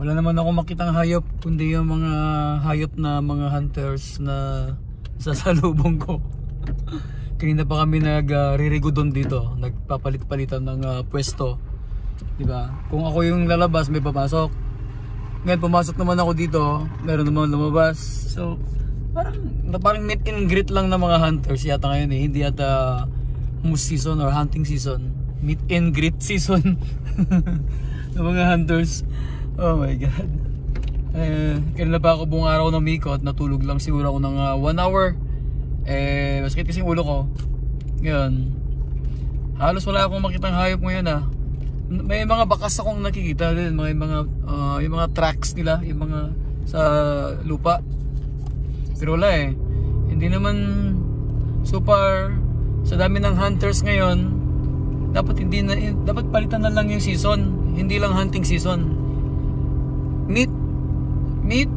Wala naman ako makitang hayop, kundi yung mga hayop na mga hunters na sasalubong ko. Kanina pa kami nag-ririgodon dito, nagpapalit-palitan ng pwesto. Diba? Kung ako yung lalabas, may papasok. Ngayon pumasok naman ako dito, meron naman lumabas. So, parang meet and greet lang ng mga hunters yata ngayon eh. Hindi yata moose season or hunting season. Meet and greet season ng mga hunters. Oh my god. Kanina pa ako buong araw ng mikot, natulog lang siguro ako ng 1 hour. Masakit kasi yung ulo ko. Ngayon, halos wala akong makitang hayop ngayon ah. May mga bakas akong nakikita din, yung mga tracks nila, yung mga sa lupa. Pero wala eh. Hindi naman super sa dami ng hunters ngayon. Dapat palitan na lang yung season, hindi lang hunting season. Meet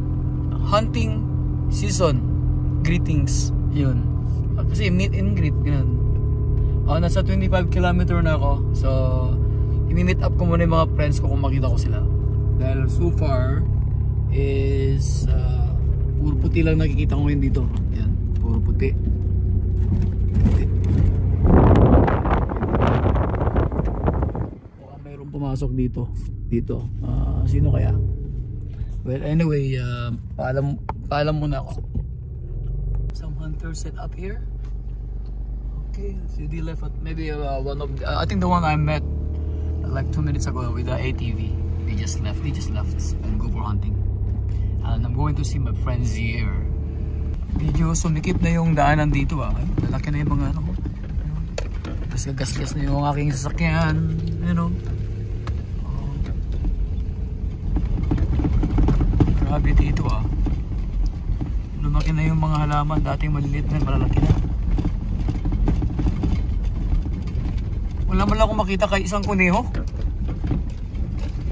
hunting season. Greetings. Yun. Kasi meet and greet ganun. Nasa 25 km na ako. So i-meet up ko muna yung mga friends ko kung makita ko sila. Dahil so far is puro puti lang nakikita ko ngayon dito. Yan, puro puti. Baka mayroong pumasok dito. Sino kaya? Well, anyway, paalam muna ako. Some hunters set up here. Okay, so they left at maybe one of I think the one I met like 2 minutes ago with the ATV. They just left and go for hunting. And I'm going to see my friends here. Medyo sumikip na yung daanan dito ah. Lalaki na yung mga ano. Tapos gas-gas na yung aking sasakyan. You know. Grabe dito ah. Lumaki na yung mga halaman. Dating maliliit na, malalaki na. Wala man lang akong makita kay isang kuneho.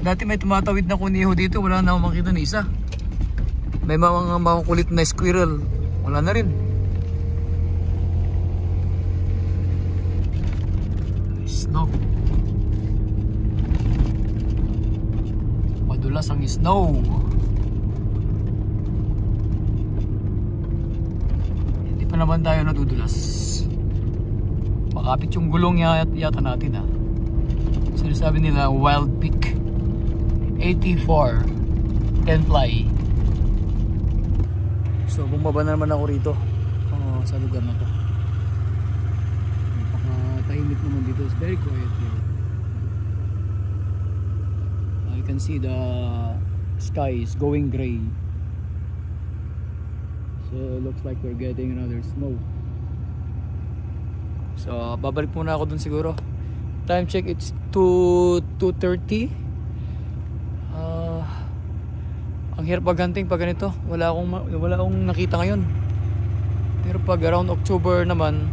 Dati may tumatawid na kuneho dito. Wala na akong makita ni isa. May mga makukulit na squirrel. Wala na rin. Snow. Madulas ang snow. Naman tayo nadudulas. Makapit yung gulong yata natin ah. Sinasabi nila wild peak 84 can fly. So bumaba na naman ako rito sa lugar na to. Napakatahimik naman dito. It's very quiet here. I can see the sky is going gray. So looks like we're getting another snow. So babalik muna ako dun siguro. Time check, it's 2:30. Ang hirap maghunting pag ganito. Wala akong nakita ngayon. Pero pag around October naman,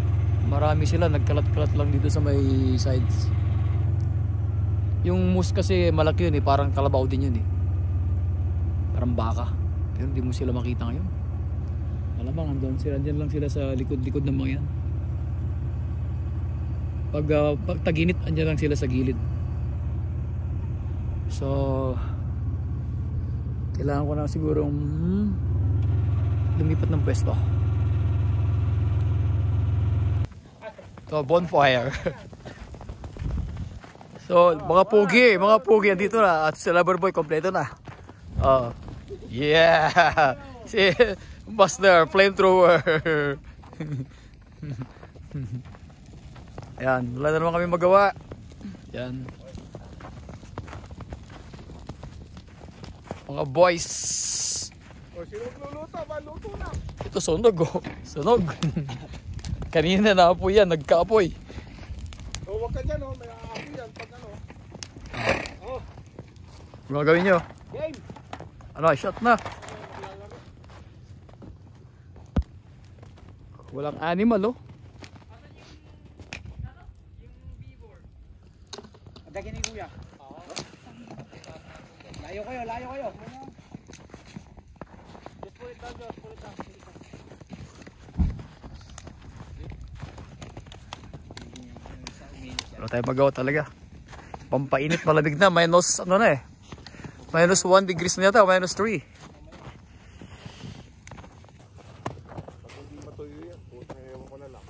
marami sila, nagkalat-kalat lang dito sa may sides. Yung moose kasi malaki yun eh, parang kalabaw din yun eh. Parang baka. Pero hindi mo sila makita ngayon. Malamang andyan lang sila sa likod-likod ng mga yan. Pag taginit, andyan lang sila sa gilid. So kailangan ko na siguro lumipat ng pwesto. So bonfire. So mga pugi andito na. At si Loverboy kompleto na. Yeah. Si Buster, flamethrower. Ayan, wala na naman kami magawa. Ayan. Mga boys. Sinong luluto? Maluto na. Ito sunog oh. Sunog. Kanina naapoy yan, nagkaapoy. Huwag ka dyan oh, may aapoy yan pag ano. Ano gagawin nyo? Game. Ano, shot na. Walang animal oh. Adagin ni kuya. Layo kayo. Just put it down. Wala tayo magawa talaga. Pampainit, malamig na, minus ano na eh. Minus 1 degrees na yata, minus 3. Pag hindi matuyo yan, puta ewan ko na lang.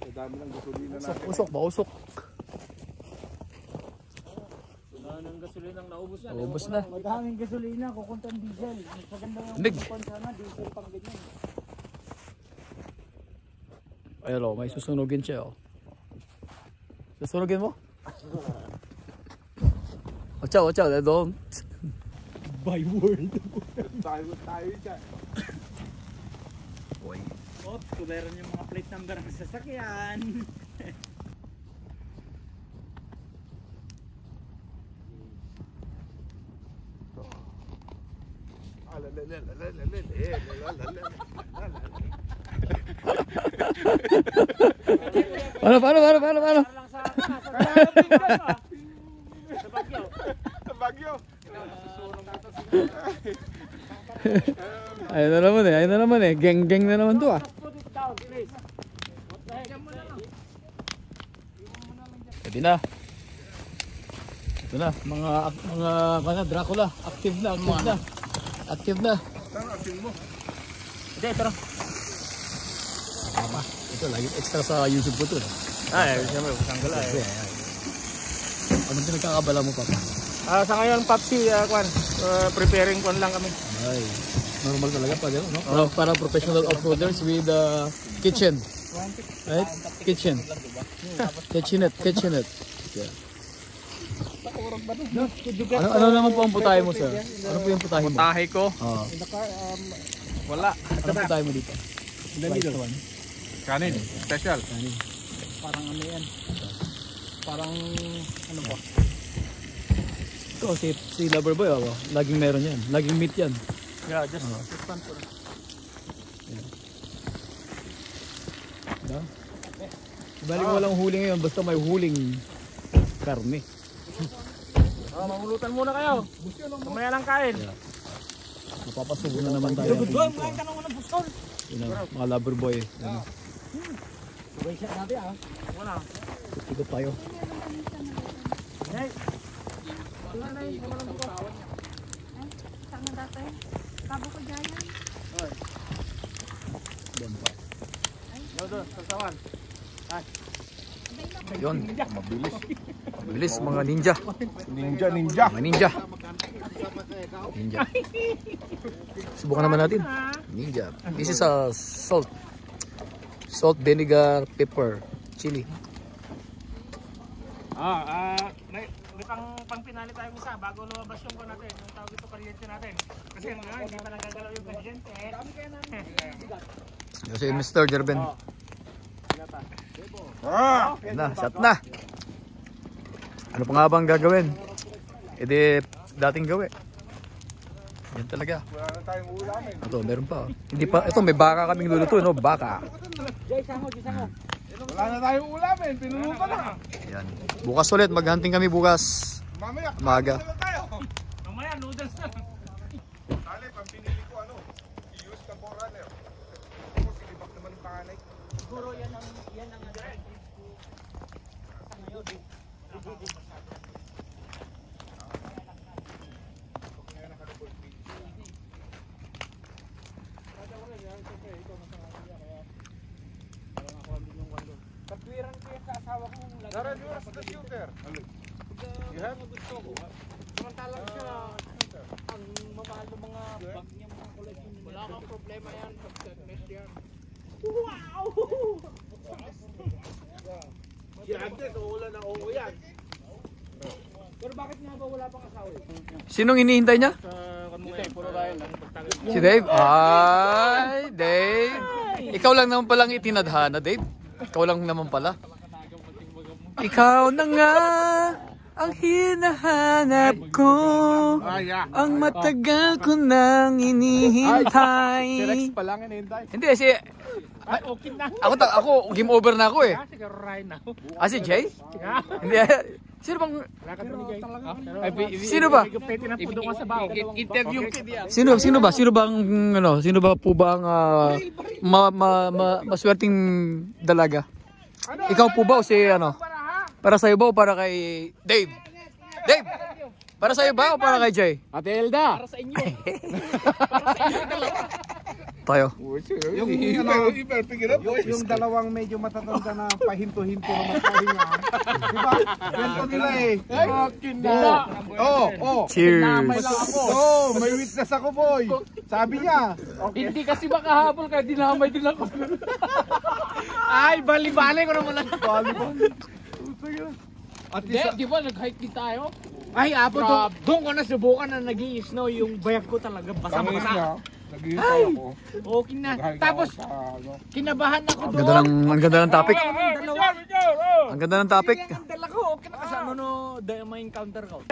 Ang dami ng gasolina natin. Usok ba? Usok. Ng gasolina ang naubos yan. Ubus na. Madaming gasolina, kukuntang diesel. Maganda yung Nig. sana, diesel pang ganyan. Ayun o, may susunugin siya o. Susunugin mo? Watch out, don't. By word. Tayo dyan. Boy. Oops, kung meron yung mga plate number ng sasakyan. Paano? Parang sa Bagyo. Sa Bagyo. Ayun na naman eh. Geng na naman to ah. Put it down, please. What the heck? Pwede na. Ito na, mga Dracula. Active na. Saan asin mo? Hindi, pero. Ito, lagi extra sa YouTube ko to. Ay, siyempre, sanggala eh. Anong pinagkakabala mo pa? Sa ngayon, Papsi, preparing kon lang kami. Ay, normal talaga pag ano, no? Para professional off-roaders with kitchen. Right? Kitchenette. Yeah. Ano naman po ang putahe mo, sir? Ano po yung putahe mo? Tahe ko? Oo. Wala. Ano putahe mo dito? Kanin. Special. Parang ano yan? Parang ano ba? Ito, si Loverboy, ako. Laging meron yan. Laging meat yan. Yeah, just one for Diba? Balik mo walang huli ngayon, basta may huling karne. Mahulutan muna kayo. Mamaya lang kain. Mapapasubo na naman tayo. Doon, kumain ka naman ng bustol. Yun na, mga Loverboy. Ano, Sabay siya natin ah. Wala. ikot tayo. Hey. Sama dati. Kabo ko dyan. Doon pa. Doon, sasawan. Yun, mabilis mga ninja. Ninja. Mga ninja. Subukan naman natin. Ninja. This is a salt, vinegar, pepper, chili. May pang pinali tayo isa bago lumabas yung natin, yung tawag ito kuryente natin. Kasi hindi pa nagagalaw yung kuryente. Kasi Mr. Jerben. Yan na, shot na. Ano pa nga bang gagawin? E di dating gawin. Yan talaga. Wala na tayong ulamin. Ito, meron pa. Hindi pa, ito may baka kaming luluto, no? Baka. Jay, sango. Wala na tayong ulamin. Pinuno ka na. Yan. Bukas ulit, maghunting kami bukas. Mamaya, Umaga. kain na tayo. Mamaya, noodles na. Dali, pang pinili ko i-use na forerunner. Ako, silibak naman yung panganay. Siguro yan ang direct. Katwiran ko yung kaasawa ko. Dara, yours the shooter. You have? Samantalang siya, ang mamahal ng mga bag niya, mga collection niya. Wala kang problema yan pag set-mess yan. Wow! Si Agnes, wala na oo yan. Pero bakit nga ba wala pang asawa? Sinong hinihintay niya? Dito, puro tayo lang. Si Dave? Ay, Dave. Ikaw lang naman palang itinadhana, Dave. Ikaw lang naman pala. Ikaw na nga ang hinahanap ko. Ang matagal ko nang inihintay. Si Rex pa lang hinihintay. Hindi, si... Ay, okay na. Ako, game over na ako eh. Siguro right now. Ah, si Jay? Hindi, sino bang... Sino ba? Pwede na po doon ka sa baho. Interview ka diyan. Sino ba po ba ang maswerteng dalaga? Ikaw po ba o si ano? Para sa'yo ba o para kay Dave? Dave! Para sa'yo ba o para kay Jay? Ate Elda. Para sa inyo. Para sa inyo dalawa. Tayo. Yung dalawang medyo matatanda na pahinto-hinto na magpahinga. Diba? Ganito nila eh. Cheers! Namay lang ako. May witness ako, boy. Sabi niya. Hindi kasi makahabol kaya dinamay din ako. Ay, bali-bali ko naman lang. At Hindi, isa, di ba nag-hike din tayo? ay, apo Doon ko nasubukan na nag-i-snow yung bayag ko talaga basa-basa. Naghihintay ako. Okay na. Tapos, kinabahan ako Ang doon. ganda ang ganda ng topic. Dalawa. Ang ganda ng topic. Kaya ang dala ko, okay na kasama no, may encounter ko.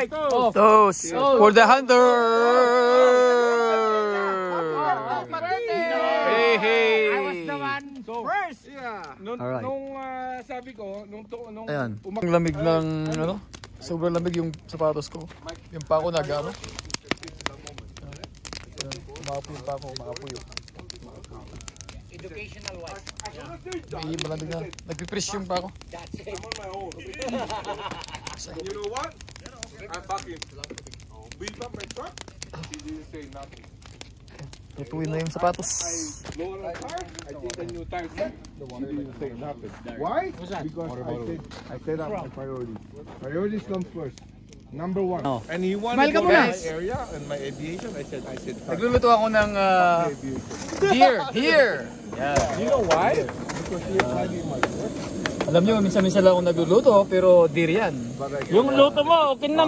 Toast for the hunter! Hey, hey! I was the one first. Alright. Nung sabi ko, nung Ayan. Ang lamig ng ano? Sobrang lamig yung sapatos ko. Yung pako nag-ano? Umapoy yung pako, umapoy. Educational wise. May malamig na. Nagpipress yung pako. I'm on my own. You know what? I'm back in. Build up my truck. He didn't say nothing. Lutuin na yung sapatos. Lower the car. I think the new tires. He didn't say nothing. Why? Because I said up my priorities. Priorities comes first. Number one. And he wanted to Smile ka go muna. to my area and my aviation. I said. Nagluluto ako ng deer. You know why? Alam nyo, minsan-minsan lang ako nagluluto, pero deer yan. Yung luto mo, okay na.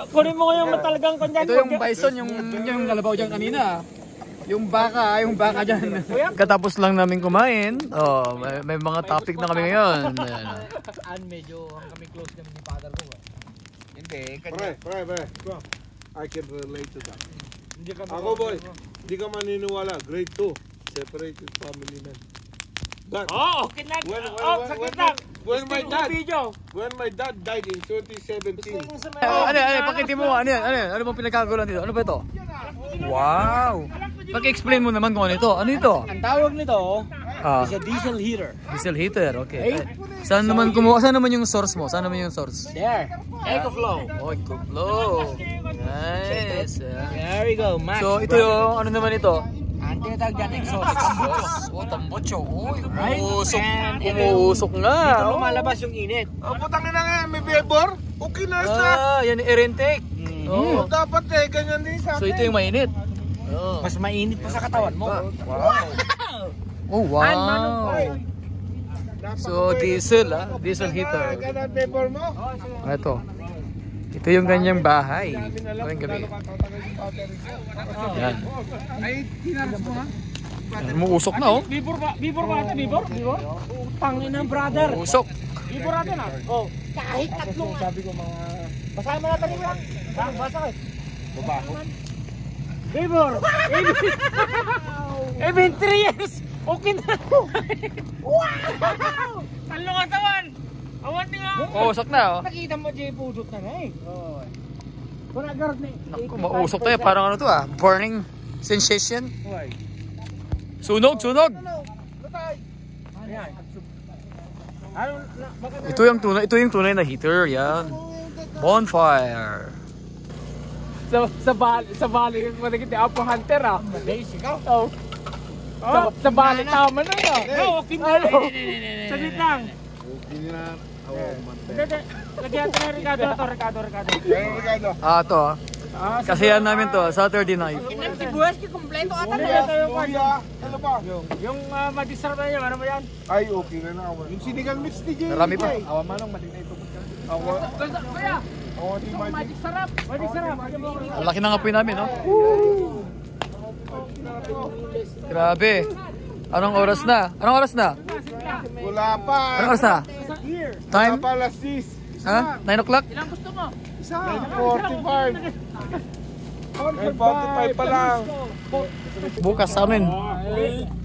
Kunin mo yung talagang kanyan. Ito yung bison, yung kalabaw dyan kanina. Yung baka dyan. Katapos lang namin kumain. Oh, may mga topic na kami ngayon. Medyo kami close kami ni father ko. Hindi. Pre. I can relate to that. Ako boy, hindi ka maniniwala. Grade 2. Separated family man. But Okay na. when my dad died in 2017. Ano, pakitin mo. Ano bang pinagkagulan dito? Ano ba ito? Wow! Pag-explain mo naman kung ano ito. Ano ito? Ang tawag nito Ah, is a diesel heater. diesel heater. Okay. Saan naman yung source mo? Saan naman yung source? There. EcoFlow. Oh, Ecoflow. Nice. There we go, Max. So, ito yung, ano naman ito? Ang tinatawag dyan, exotic. Oh, tambocho. Uy, Right? umuusok. And ito Umuusok nga. Dito lumalabas yung init. Putang ina nga, may vapor. Okay na sa. Yan yung air intake. Oh. Dapat ganyan din sa So, ito yung mainit. Mas mainit pa sa katawan mo. Oh, wow. So, diesel diesel heater. Ganyan vapor mo. Ito. Ito yung ganyang bahay. Ngayong gabi. Yan. Ay, tinaras mo ha? Umuusok na, oh. Bibor ba ate? Bibor? Tangin na, brother. Umuusok. Bibor natin ah. Oh, kahit tatlong. Sabi ko mga... Basahin mo natin yung lang. Basa ka. Bibor. Even 3 years. Okay na. Wow! Talong katawan. Awan niya. Umuusok na, oh. Nakita mo Jay pudot na eh. Kung nagarot na Naku, mausok tayo. Parang ano to, burning sensation. Sunog. Ito yung tunay na heater, yan. Bonfire. Sa bali ko nakita Apo Hunter ah. Sigaw. Oh. Sa bali tama na yun. No, okay na. Saglit lang. Okay na. Lagyan natin ng Ricardo. Ito. Kasiyahan namin to, Saturday night. Si Buwes ki kompleto ata na. Ano ba? Yung madisarap na yun, ano ba yan? Ay, okay na na. Yung sinigang mix ni Jay. Marami pa. Awa manong mali na ito. Kuya, Ako di ba? magic sarap. Magic sarap. Ang laki ng apoy namin, no? Grabe. Anong oras na? Wala pa. Anong oras na? Time? Wala pa alas 6. Ha? 9 o'clock? Ilang gusto mo? 9:45. 9:45 pa lang. Bukas sa amin.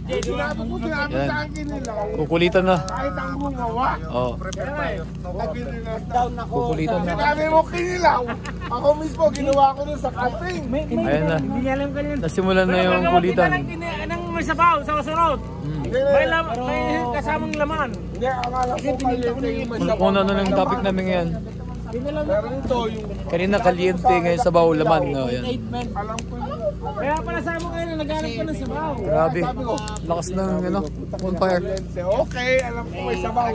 Sinabi ko sa akin nila. Kukulitan na. Kahit ang gumawa. Oh, Down ako. kukulitan na. Sinabi mo kinilaw. Ako mismo ginawa ko dun sa camping. Ayan na. Hindi niya alam kanina. Nasimulan na yung kulitan. Anong may sabaw sa kasunod? May kasamang laman. Hindi, akala ko mali ko yung Kung ano ng topic namin ngayon. Pero ito yung Kanina kaliente, ngayon sabaw laman. No, yan. alam ko yung Kaya pala sa mo kayo na naghanap ko ng sabaw. Grabe. Lakas ng ano, bonfire. okay, alam ko may sabaw.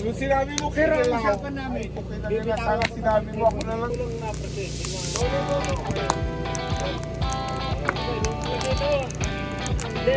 Yung sinabi mo kay Pero usapan namin. Okay na nila, sana sinabi mo ako na lang. Hindi,